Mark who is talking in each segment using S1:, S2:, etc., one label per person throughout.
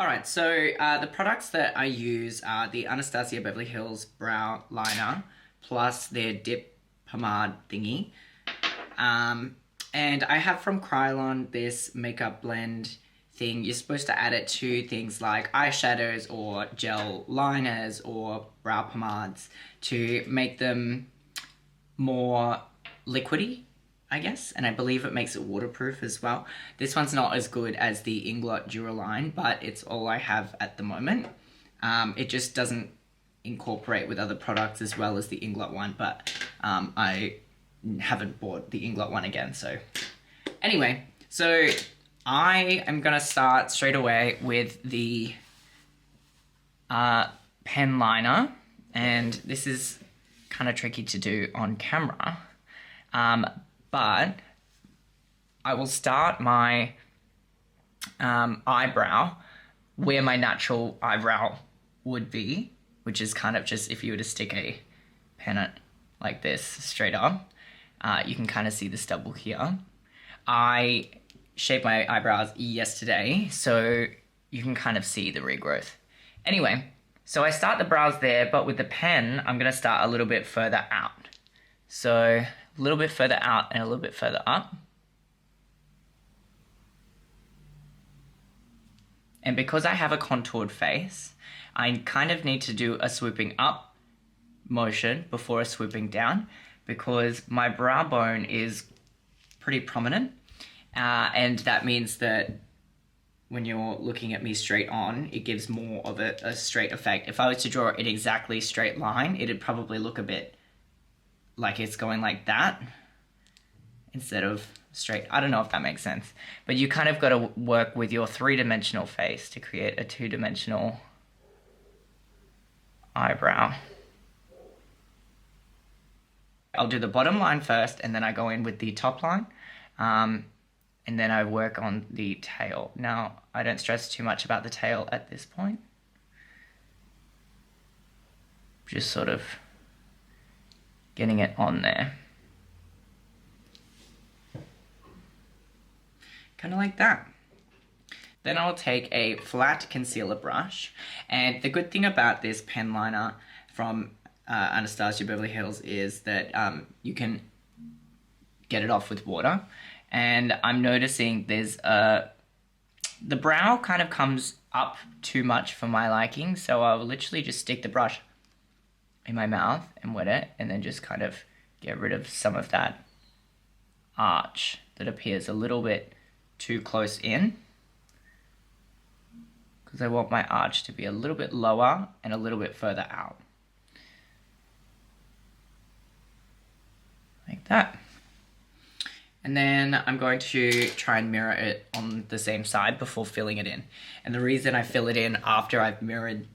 S1: Alright, so the products that I use are the Anastasia Beverly Hills Brow Liner plus their dip pomade thingy. And I have from Krylon this makeup blend thing. You're supposed to add it to things like eyeshadows or gel liners or brow pomades to make them more liquidy, I guess, and I believe it makes it waterproof as well. This one's not as good as the Inglot Duraline, but it's all I have at the moment. It just doesn't incorporate with other products as well as the Inglot one, but I haven't bought the Inglot one again, so. Anyway, so I am gonna start straight away with the pen liner, and this is kind of tricky to do on camera. But I will start my eyebrow where my natural eyebrow would be, which is kind of just if you were to stick a pen like this straight up, you can kind of see the stubble here. I shaped my eyebrows yesterday, so you can kind of see the regrowth. Anyway, so I start the brows there, but with the pen, I'm going to start a little bit further out. So a little bit further out and a little bit further up. And because I have a contoured face, I kind of need to do a swooping up motion before a swooping down because my brow bone is pretty prominent. And that means that when you're looking at me straight on, it gives more of a straight effect. If I was to draw an exactly straight line, it'd probably look a bit like it's going like that instead of straight. I don't know if that makes sense. But you kind of got to work with your three-dimensional face to create a two-dimensional eyebrow. I'll do the bottom line first, and then I go in with the top line. And then I work on the tail. Now, I don't stress too much about the tail at this point. Just sort of getting it on there. Kind of like that. Then I'll take a flat concealer brush. And the good thing about this pen liner from Anastasia Beverly Hills is that you can get it off with water. And I'm noticing there's the brow kind of comes up too much for my liking, so I'll literally just stick the brush in my mouth and wet it, and then just kind of get rid of some of that arch that appears a little bit too close in, because I want my arch to be a little bit lower and a little bit further out. Like that. And then I'm going to try and mirror it on the same side before filling it in. And the reason I fill it in after I've mirrored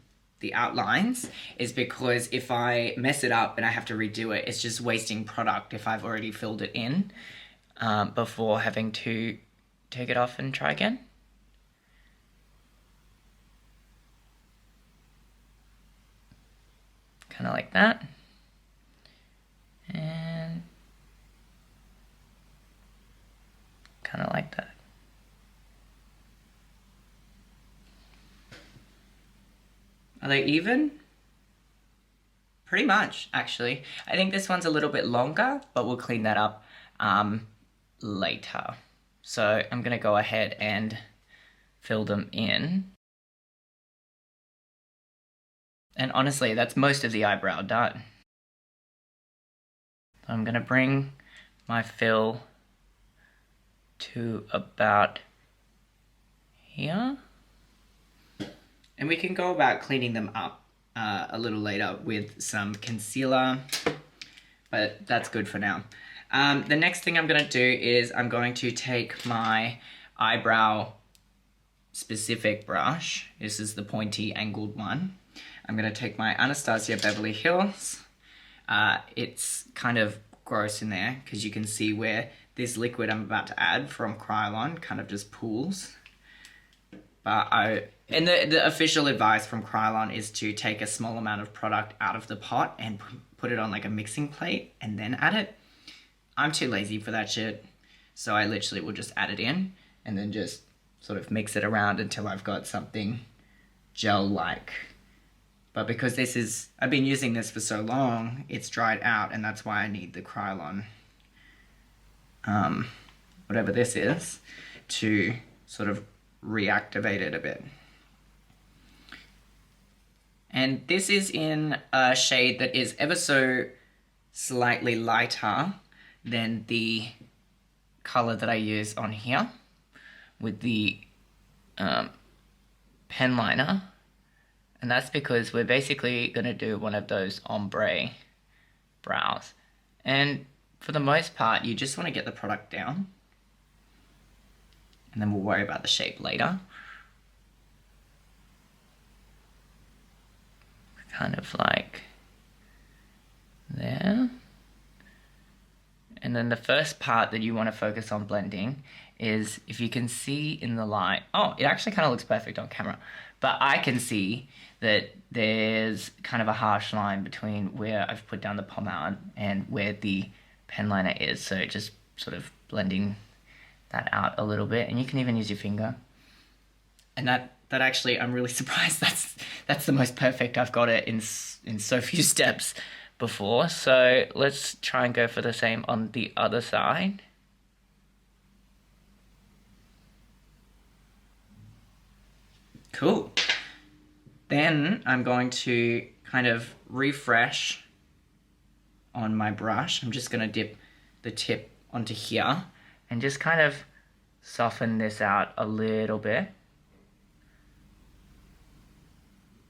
S1: the outlines is because if I mess it up and I have to redo it, it's just wasting product if I've already filled it in before having to take it off and try again. Kind of like that. And kind of like that. Are they even? Pretty much, actually. I think this one's a little bit longer, but we'll clean that up later. So I'm going to go ahead and fill them in. And honestly, that's most of the eyebrow done. So I'm going to bring my fill to about here. And we can go about cleaning them up a little later with some concealer, but that's good for now. The next thing I'm going to do is I'm going to take my eyebrow specific brush. This is the pointy angled one. I'm going to take my Anastasia Beverly Hills. It's kind of gross in there because you can see where this liquid I'm about to add from Krylon kind of just pools. But the official advice from Krylon is to take a small amount of product out of the pot and put it on like a mixing plate and then add it. I'm too lazy for that shit, so I literally will just add it in and then just sort of mix it around until I've got something gel-like. But because I've been using this for so long, it's dried out, and that's why I need the Krylon, whatever this is, to sort of reactivate it a bit. And this is in a shade that is ever so slightly lighter than the color that I use on here with the pen liner. And that's because we're basically going to do one of those ombre brows. And for the most part, you just want to get the product down. And then we'll worry about the shape later. Kind of like there. And then the first part that you want to focus on blending is, if you can see in the light, oh, it actually kind of looks perfect on camera, but I can see that there's kind of a harsh line between where I've put down the pomade and where the pen liner is. So just sort of blending that out a little bit, and you can even use your finger. And that actually, I'm really surprised that's the most perfect I've got it in so few steps before. So let's try and go for the same on the other side. Cool. Then I'm going to kind of refresh on my brush. I'm just going to dip the tip onto here and just kind of soften this out a little bit,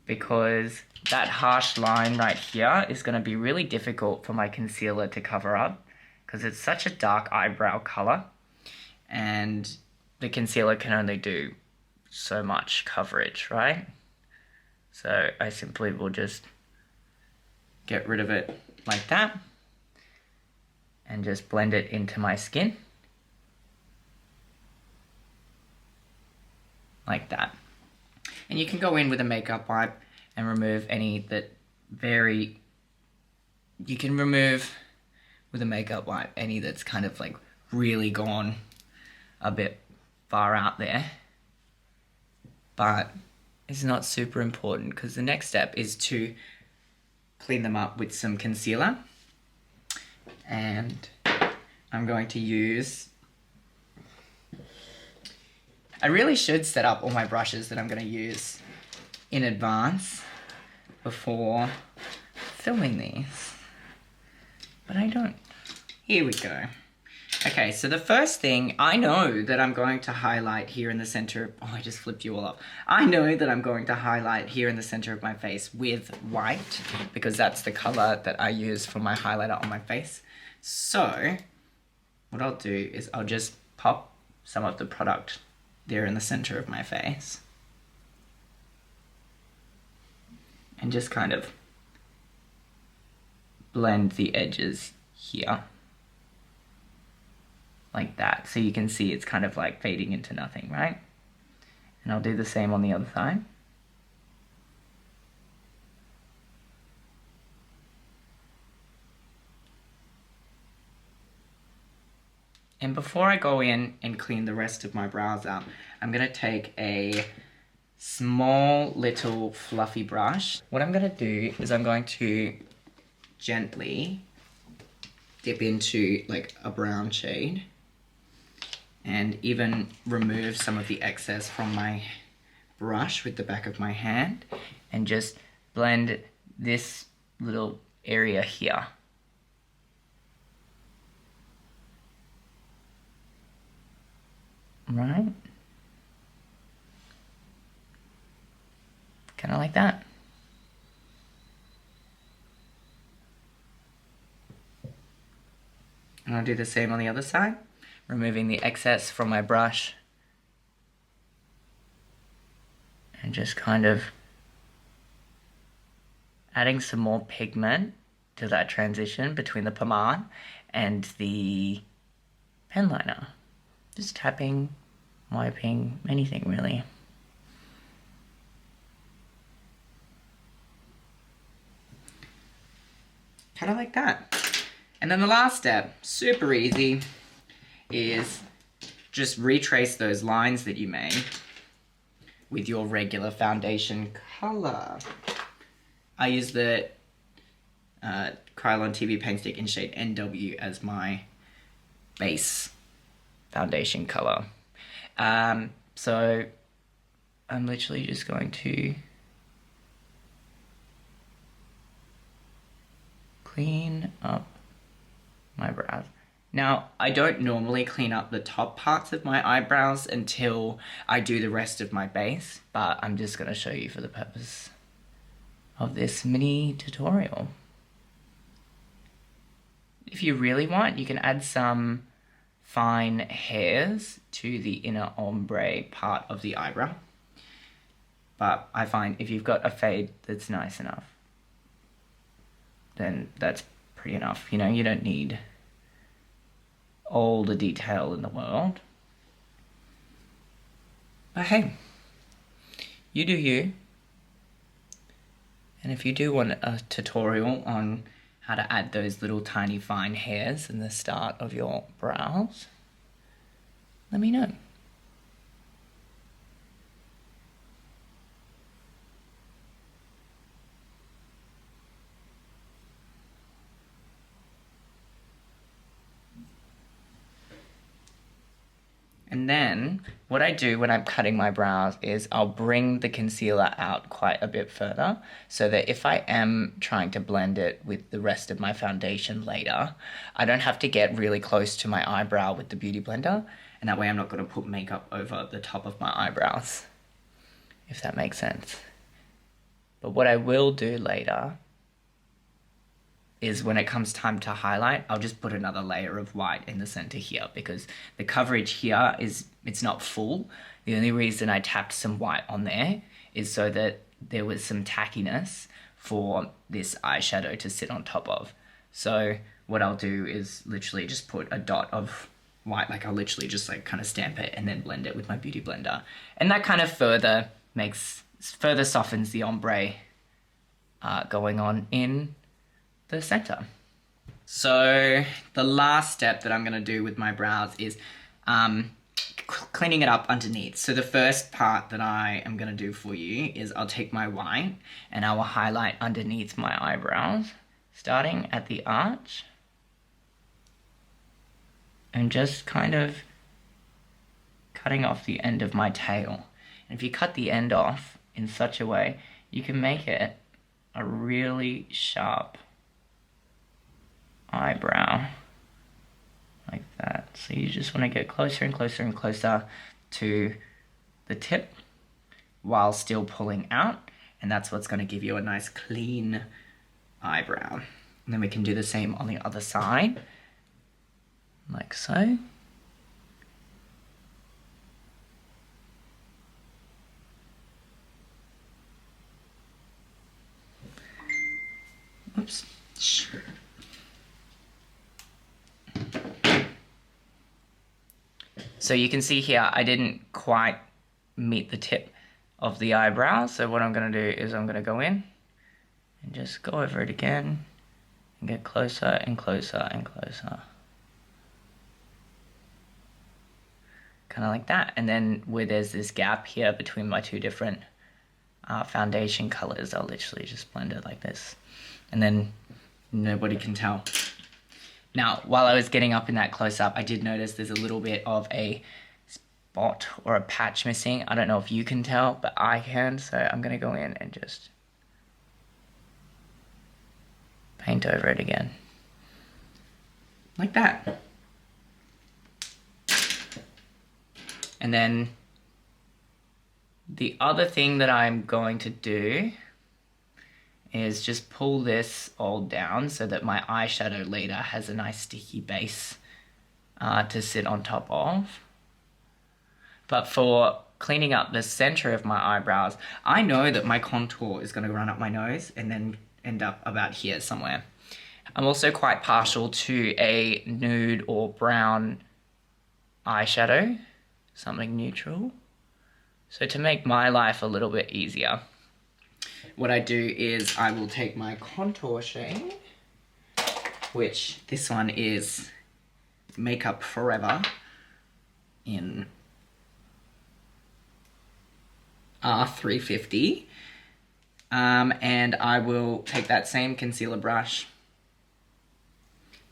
S1: because that harsh line right here is going to be really difficult for my concealer to cover up, because it's such a dark eyebrow color and the concealer can only do so much coverage, right? So I simply will just get rid of it like that and just blend it into my skin like that. And you can go in with a makeup wipe and remove any that you can remove with a makeup wipe any that's kind of like really gone a bit far out there. But it's not super important, because the next step is to clean them up with some concealer. And I'm going to use... I really should set up all my brushes that I'm going to use in advance before filming these, but I don't. Here we go. Okay, so the first thing, I know that I'm going to highlight here in the center. Oh, I just flipped you all up. I know that I'm going to highlight here in the center of my face with white, because that's the color that I use for my highlighter on my face. So what I'll do is I'll just pop some of the product there in the center of my face and just kind of blend the edges here like that, so you can see it's kind of like fading into nothing, right? And I'll do the same on the other side. And before I go in and clean the rest of my brows out, I'm going to take a small little fluffy brush. What I'm going to do is I'm going to gently dip into like a brown shade and even remove some of the excess from my brush with the back of my hand and just blend this little area here. Right? Kind of like that. And I'll do the same on the other side, removing the excess from my brush and just kind of adding some more pigment to that transition between the pomade and the pen liner. Just tapping, wiping, anything really. Kind of like that. And then the last step, super easy, is just retrace those lines that you made with your regular foundation color. I use the Krylon TV Paint Stick in shade NW as my base foundation color. So I'm literally just going to clean up my brows. Now, I don't normally clean up the top parts of my eyebrows until I do the rest of my base, but I'm just going to show you for the purpose of this mini tutorial. If you really want, you can add some fine hairs to the inner ombre part of the eyebrow. But I find if you've got a fade that's nice enough, then that's pretty enough. You know, you don't need all the detail in the world. But hey, you do you. And if you do want a tutorial on how to add those little tiny fine hairs in the start of your brows, let me know. And then what I do when I'm cutting my brows is I'll bring the concealer out quite a bit further so that if I am trying to blend it with the rest of my foundation later, I don't have to get really close to my eyebrow with the Beauty Blender, and that way I'm not going to put makeup over the top of my eyebrows, if that makes sense. But what I will do later is when it comes time to highlight, I'll just put another layer of white in the center here because the coverage here it's not full. The only reason I tapped some white on there is so that there was some tackiness for this eyeshadow to sit on top of. So what I'll do is literally just put a dot of white, like I'll literally just like kind of stamp it and then blend it with my Beauty Blender. And that kind of further softens the ombre going on in the center. So the last step that I'm going to do with my brows is cleaning it up underneath. So the first part that I am going to do for you is I'll take my white and I will highlight underneath my eyebrows, starting at the arch, and just kind of cutting off the end of my tail. And if you cut the end off in such a way, you can make it a really sharp eyebrow like that. So you just want to get closer and closer and closer to the tip while still pulling out, and that's what's going to give you a nice clean eyebrow. And then we can do the same on the other side, like so. Oops. So you can see here, I didn't quite meet the tip of the eyebrow. So what I'm going to do is I'm going to go in and just go over it again and get closer and closer and closer. Kind of like that. And then where there's this gap here between my two different foundation colors, I'll literally just blend it like this. And then nobody can tell. Now, while I was getting up in that close-up, I did notice there's a little bit of a spot or a patch missing. I don't know if you can tell, but I can. So I'm going to go in and just paint over it again. Like that. And then the other thing that I'm going to do is just pull this all down so that my eyeshadow later has a nice sticky base to sit on top of. But for cleaning up the center of my eyebrows, I know that my contour is going to run up my nose and then end up about here somewhere. I'm also quite partial to a nude or brown eyeshadow, something neutral. So to make my life a little bit easier, what I do is I will take my contour shade, which this one is Makeup Forever in R350. And I will take that same concealer brush,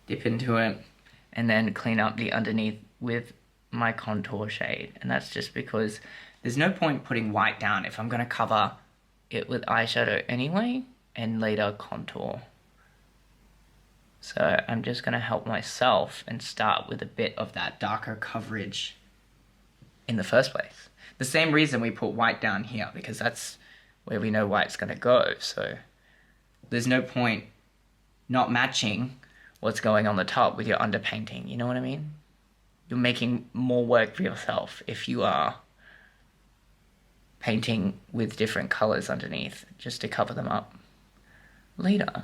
S1: dip into it, and then clean up the underneath with my contour shade. And that's just because there's no point putting white down if I'm going to cover it with eyeshadow anyway and later contour. So I'm just going to help myself and start with a bit of that darker coverage in the first place. The same reason we put white down here, because that's where we know white's going to go. So there's no point not matching what's going on the top with your underpainting. You know what I mean? You're making more work for yourself if you are painting with different colors underneath just to cover them up later.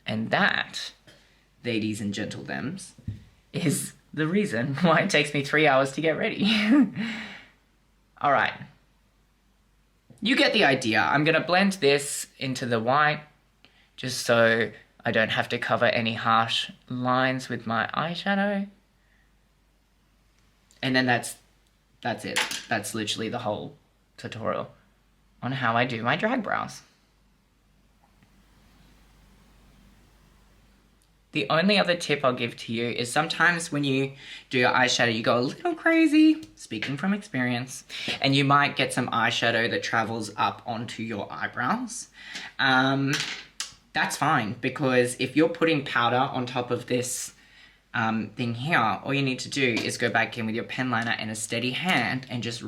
S1: And that, ladies and gentlethems, is the reason why it takes me 3 hours to get ready. All right. You get the idea. I'm going to blend this into the white just so I don't have to cover any harsh lines with my eyeshadow. And then that's it. That's literally the whole tutorial on how I do my drag brows. The only other tip I'll give to you is sometimes when you do your eyeshadow, you go a little crazy, speaking from experience, and you might get some eyeshadow that travels up onto your eyebrows. That's fine, because if you're putting powder on top of this thing here, all you need to do is go back in with your pen liner and a steady hand and just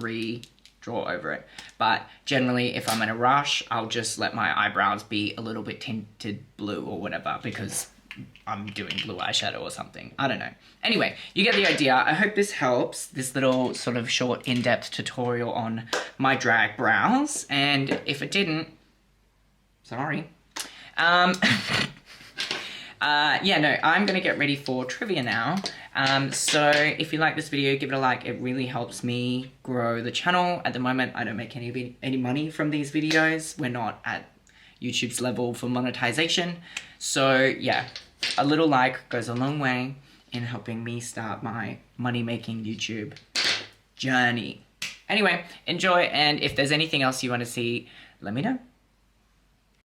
S1: draw over it. But generally, if I'm in a rush, I'll just let my eyebrows be a little bit tinted blue or whatever, because I'm doing blue eyeshadow or something. I don't know. Anyway, you get the idea. I hope this helps, this little sort of short in-depth tutorial on my drag brows. And if it didn't, sorry. Yeah, no, I'm going to get ready for trivia now. So if you like this video, give it a like. It really helps me grow the channel. At the moment, I don't make any money from these videos. We're not at YouTube's level for monetization. So yeah, a little like goes a long way in helping me start my money-making YouTube journey. Anyway, enjoy, and if there's anything else you want to see, let me know.